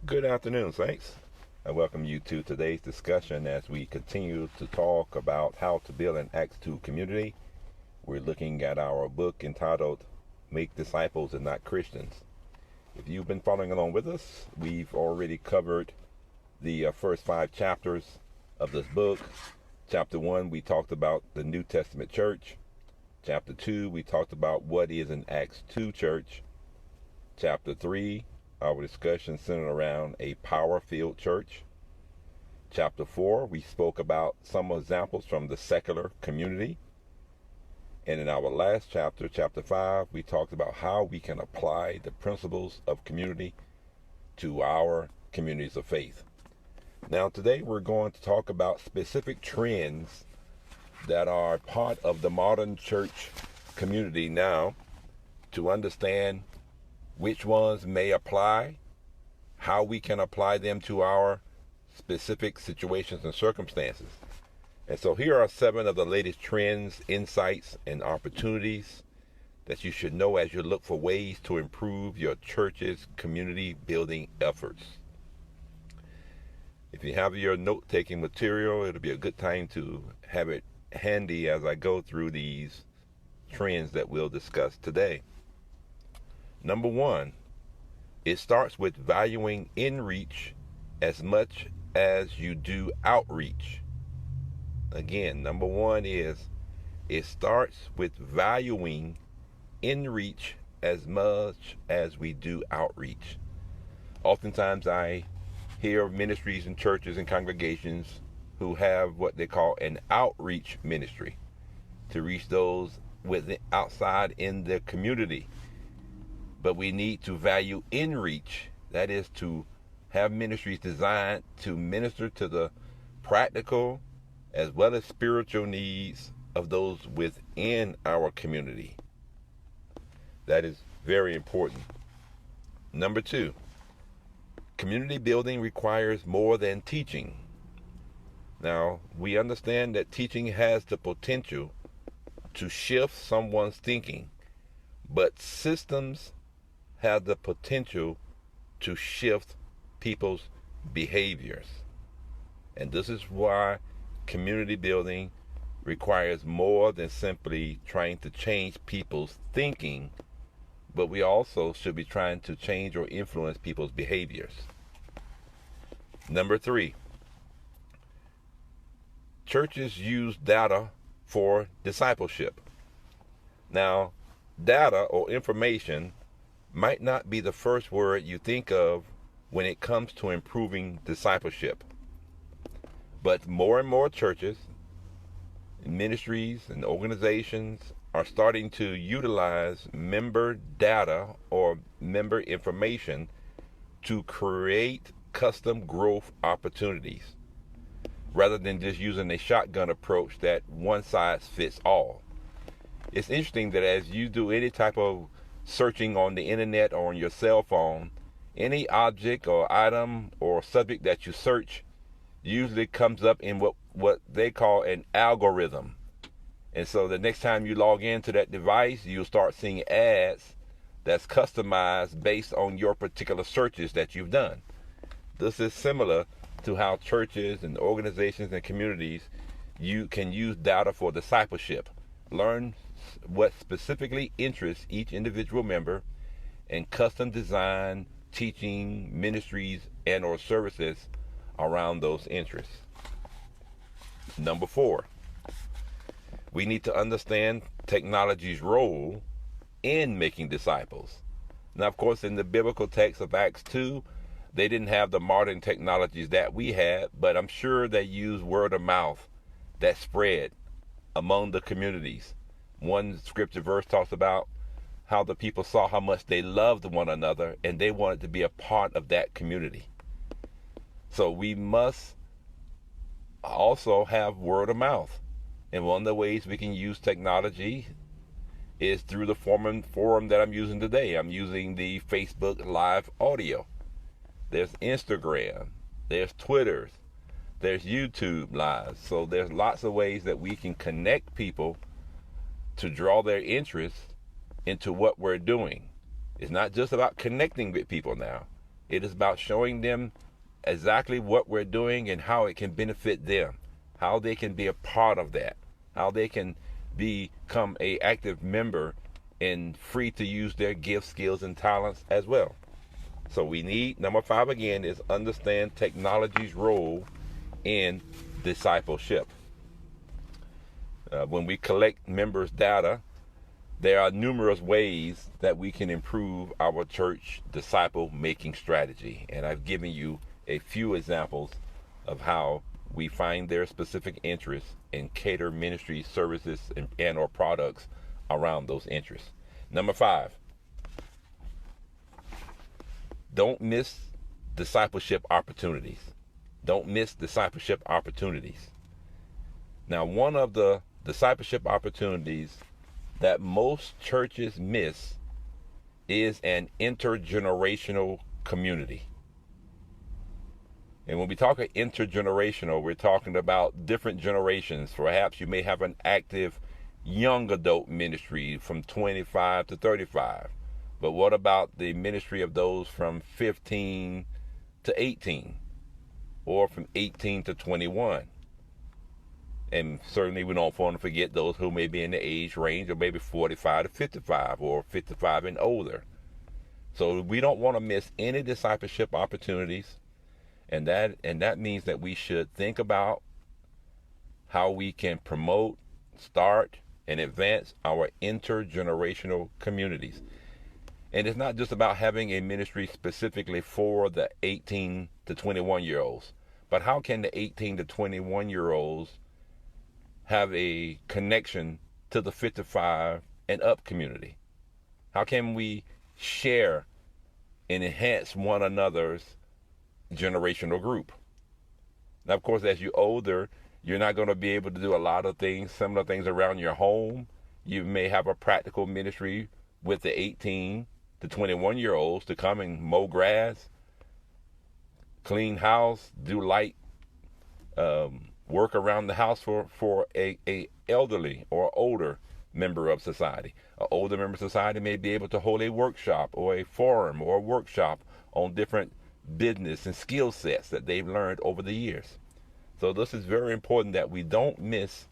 Good afternoon, Saints. I welcome you to today's discussion as we continue to talk about how to build an Acts 2 community. We're looking at our book entitled Make Disciples and Not Christians. If you've been following along with us, we've already covered the first 5 chapters of this book. Chapter 1, we talked about the New Testament church. Chapter 2, we talked about what is an Acts 2 church. Chapter 3, our discussion centered around a power-filled church. Chapter 4, we spoke about some examples from the secular community. And in our last chapter, chapter 5, we talked about how we can apply the principles of community to our communities of faith. Now, today we're going to talk about specific trends that are part of the modern church community now, to understand which ones may apply, how we can apply them to our specific situations and circumstances. And so here are 7 of the latest trends, insights, and opportunities that you should know as you look for ways to improve your church's community building efforts. If you have your note-taking material, it'll be a good time to have it handy as I go through these trends that we'll discuss today. Number 1, it starts with valuing in-reach as much as you do outreach. Again, number 1 is it starts with valuing in-reach as much as we do outreach. Oftentimes I hear of ministries and churches and congregations who have what they call an outreach ministry to reach those outside in their community. But we need to value in reach, that is to have ministries designed to minister to the practical as well as spiritual needs of those within our community. That is very important. Number 2, community building requires more than teaching. Now, we understand that teaching has the potential to shift someone's thinking, but systems have the potential to shift people's behaviors. And this is why community building requires more than simply trying to change people's thinking, but we also should be trying to change or influence people's behaviors. Number 3, churches use data for discipleship. Now, data or information might not be the first word you think of when it comes to improving discipleship. But more and more churches, ministries, and organizations are starting to utilize member data or member information to create custom growth opportunities, rather than just using a shotgun approach that one size fits all. It's interesting that as you do any type of searching on the internet or on your cell phone, any object or item or subject that you search usually comes up in what they call an algorithm. And so the next time you log into that device, you'll start seeing ads that's customized based on your particular searches that you've done. This is similar to how churches and organizations and communities you can use data for discipleship. Learn what specifically interests each individual member and custom design teaching, ministries, and or services around those interests. Number 4, we need to understand technology's role in making disciples. Now, of course, in the biblical text of Acts 2, they didn't have the modern technologies that we had, but I'm sure they used word of mouth that spread among the communities. One scripture verse talks about how the people saw how much they loved one another and they wanted to be a part of that community. So we must also have word of mouth. And one of the ways we can use technology is through the forum that I'm using today. I'm using the Facebook Live audio. There's Instagram, there's Twitter, there's YouTube Live. So there's lots of ways that we can connect people to draw their interest into what we're doing. It's not just about connecting with people now, It is about showing them exactly what we're doing and how it can benefit them, how they can be a part of that, how they can become a active member and free to use their gifts, skills, and talents as well. So we need, number 5 again, is understand technology's role in discipleship. When we collect members' data, there are numerous ways that we can improve our church disciple making strategy. And I've given you a few examples of how we find their specific interests and cater ministry services and or products around those interests. Number 5, don't miss discipleship opportunities. Don't miss discipleship opportunities. Now, one of the discipleship opportunities that most churches miss is an intergenerational community. And when we talk of intergenerational, we're talking about different generations. Perhaps you may have an active young adult ministry from 25 to 35. But what about the ministry of those from 15 to 18 or from 18 to 21? And certainly we don't want to forget those who may be in the age range of maybe 45 to 55 or 55 and older. So we don't want to miss any discipleship opportunities. And that means that we should think about how we can promote, start, and advance our intergenerational communities. And it's not just about having a ministry specifically for the 18 to 21 year olds, but how can the 18 to 21 year olds have a connection to the 55 and up community? How can we share and enhance one another's generational group? Now, of course, as you're older, you're not going to be able to do a lot of things, similar things around your home. You may have a practical ministry with the 18 to 21 year olds to come and mow grass, clean house, do light work around the house for a elderly or older member of society. An older member of society may be able to hold a workshop or a forum or a workshop on different business and skill sets that they've learned over the years. So this is very important that we don't miss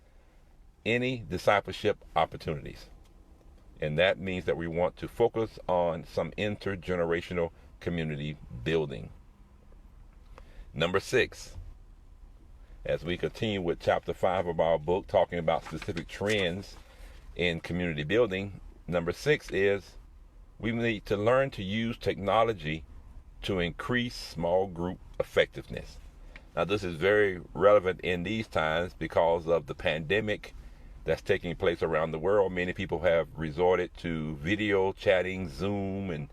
any discipleship opportunities. And that means that we want to focus on some intergenerational community building. Number 6, as we continue with chapter 5 of our book, talking about specific trends in community building, number 6 is we need to learn to use technology to increase small group effectiveness. Now, this is very relevant in these times because of the pandemic that's taking place around the world. Many people have resorted to video chatting, Zoom, and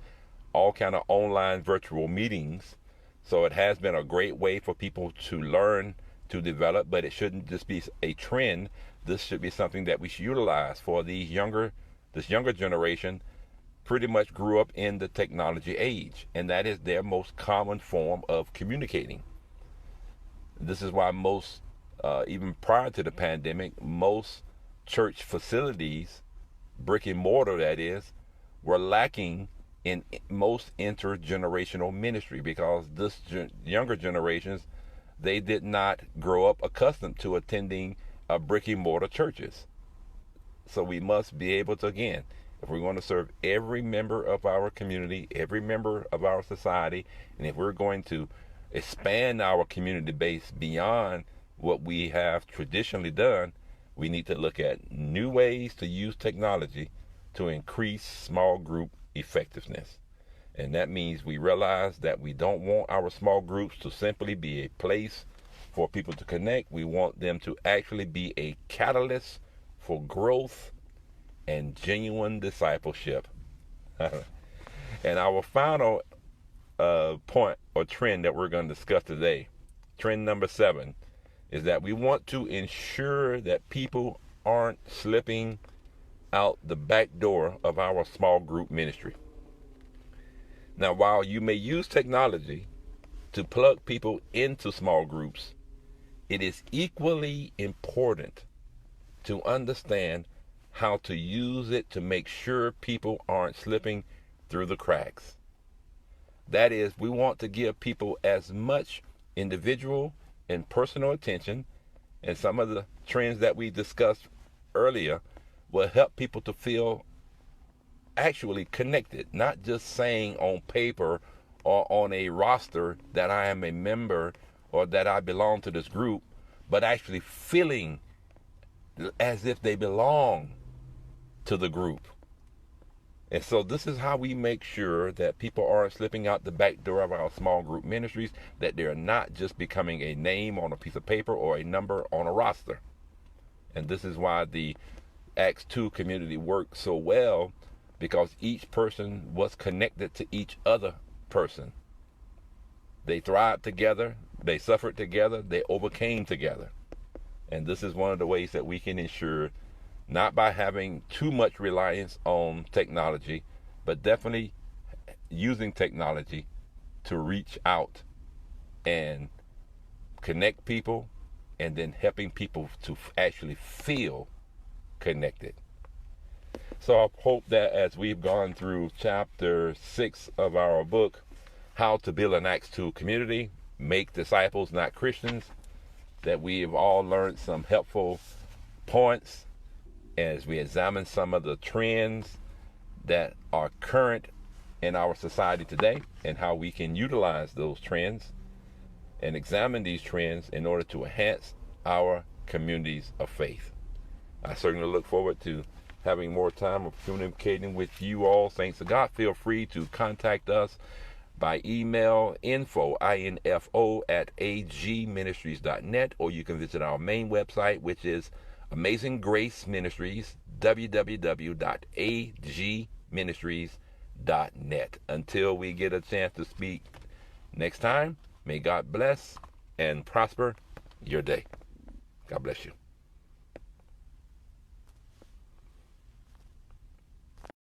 all kind of online virtual meetings. So it has been a great way for people to learn, to develop, but it shouldn't just be a trend. This should be something that we should utilize for this younger generation. Pretty much grew up in the technology age, and that is their most common form of communicating. This is why most, even prior to the pandemic, most church facilities, brick and mortar that is, were lacking in most intergenerational ministry because this younger generations, they did not grow up accustomed to attending brick and mortar churches. So we must be able to, again, if we're going to serve every member of our community, every member of our society, and if we're going to expand our community base beyond what we have traditionally done, we need to look at new ways to use technology to increase small group effectiveness. And that means we realize that we don't want our small groups to simply be a place for people to connect. We want them to actually be a catalyst for growth and genuine discipleship. And our final point or trend that we're going to discuss today, trend number 7, is that we want to ensure that people aren't slipping out the back door of our small group ministry. Now, while you may use technology to plug people into small groups, it is equally important to understand how to use it to make sure people aren't slipping through the cracks. That is, we want to give people as much individual and personal attention, and some of the trends that we discussed earlier will help people to feel actually connected, not just saying on paper or on a roster that I am a member or that I belong to this group, but actually feeling as if they belong to the group. And so this is how we make sure that people aren't slipping out the back door of our small group ministries, that they're not just becoming a name on a piece of paper or a number on a roster. And this is why the Acts 2 community worked so well, because each person was connected to each other person. They thrived together, they suffered together, they overcame together. And this is one of the ways that we can ensure, not by having too much reliance on technology, but definitely using technology to reach out and connect people, and then helping people to actually feel connected. So I hope that as we've gone through chapter 6 of our book, How to Build an Acts 2 Community, Make Disciples, Not Christians, that we have all learned some helpful points as we examine some of the trends that are current in our society today, and how we can utilize those trends and examine these trends in order to enhance our communities of faith. I certainly look forward to having more time of communicating with you all. Thanks to God. Feel free to contact us by email, info @agministries.net, or you can visit our main website, which is Amazing Grace Ministries, www.agministries.net. Until we get a chance to speak next time, may God bless and prosper your day. God bless you.